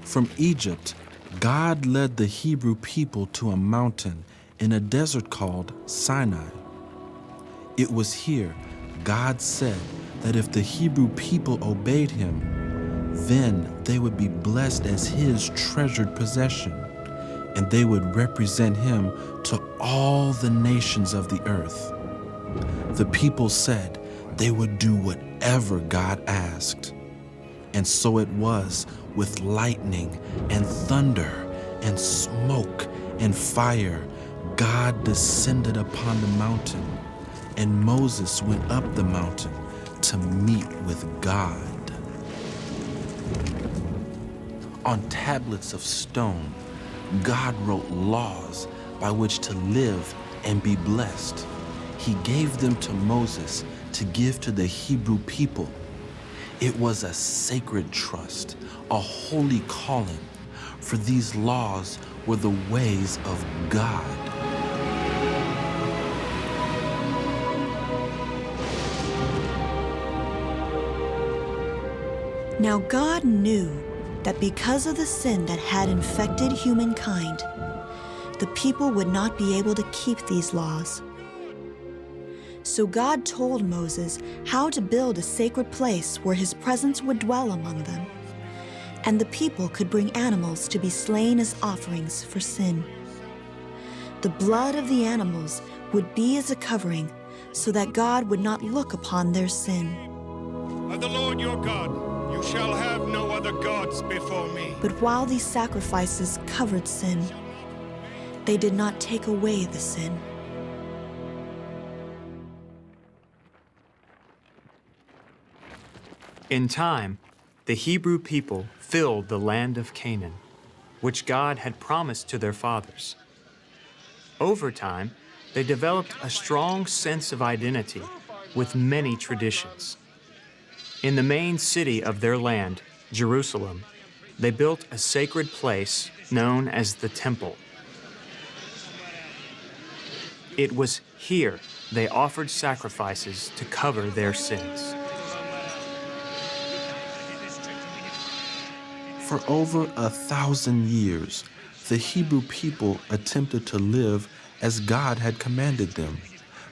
From Egypt, God led the Hebrew people to a mountain in a desert called Sinai. It was here God said that if the Hebrew people obeyed him, then they would be blessed as his treasured possession, and they would represent him to all the nations of the earth. The people said they would do whatever God asked. And so it was with lightning and thunder and smoke and fire. God descended upon the mountain, and Moses went up the mountain to meet with God. On tablets of stone, God wrote laws by which to live and be blessed. He gave them to Moses to give to the Hebrew people. It was a sacred trust, a holy calling, for these laws were the ways of God. Now God knew that because of the sin that had infected humankind, the people would not be able to keep these laws. So God told Moses how to build a sacred place where his presence would dwell among them, and the people could bring animals to be slain as offerings for sin. The blood of the animals would be as a covering, so that God would not look upon their sin. Of the Lord your God, you shall have no other gods before me. But while these sacrifices covered sin, they did not take away the sin. In time, the Hebrew people filled the land of Canaan, which God had promised to their fathers. Over time, they developed a strong sense of identity with many traditions. In the main city of their land, Jerusalem, they built a sacred place known as the Temple. It was here they offered sacrifices to cover their sins. For over 1,000 years, the Hebrew people attempted to live as God had commanded them,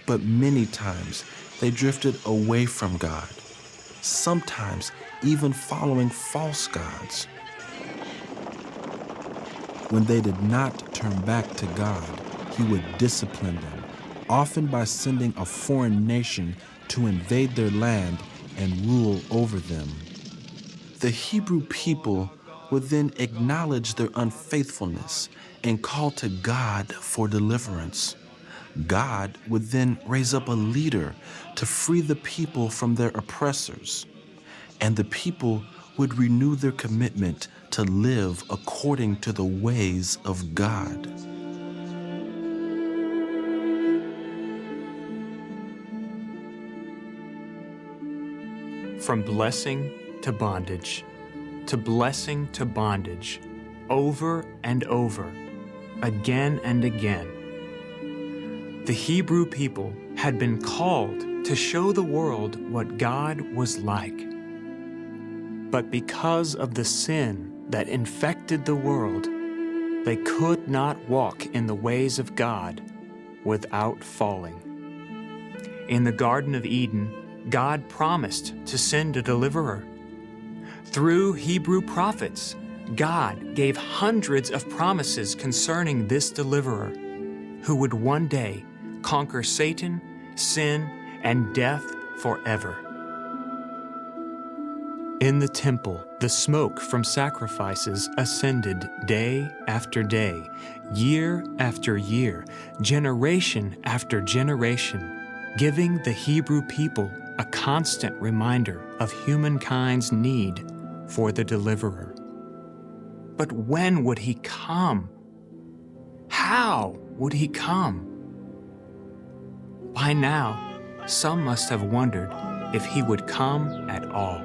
but many times they drifted away from God, sometimes even following false gods. When they did not turn back to God, he would discipline them, often by sending a foreign nation to invade their land and rule over them. The Hebrew people would then acknowledge their unfaithfulness and call to God for deliverance. God would then raise up a leader to free the people from their oppressors, and the people would renew their commitment to live according to the ways of God. From blessing to bondage, to blessing to bondage, over and over, again and again. The Hebrew people had been called to show the world what God was like. But because of the sin that infected the world, they could not walk in the ways of God without falling. In the Garden of Eden, God promised to send a deliverer. Through Hebrew prophets, God gave hundreds of promises concerning this deliverer, who would one day conquer Satan, sin, and death forever. In the temple, the smoke from sacrifices ascended day after day, year after year, generation after generation, giving the Hebrew people a constant reminder of humankind's need for the deliverer. But when would he come? How would he come? By now, some must have wondered if he would come at all.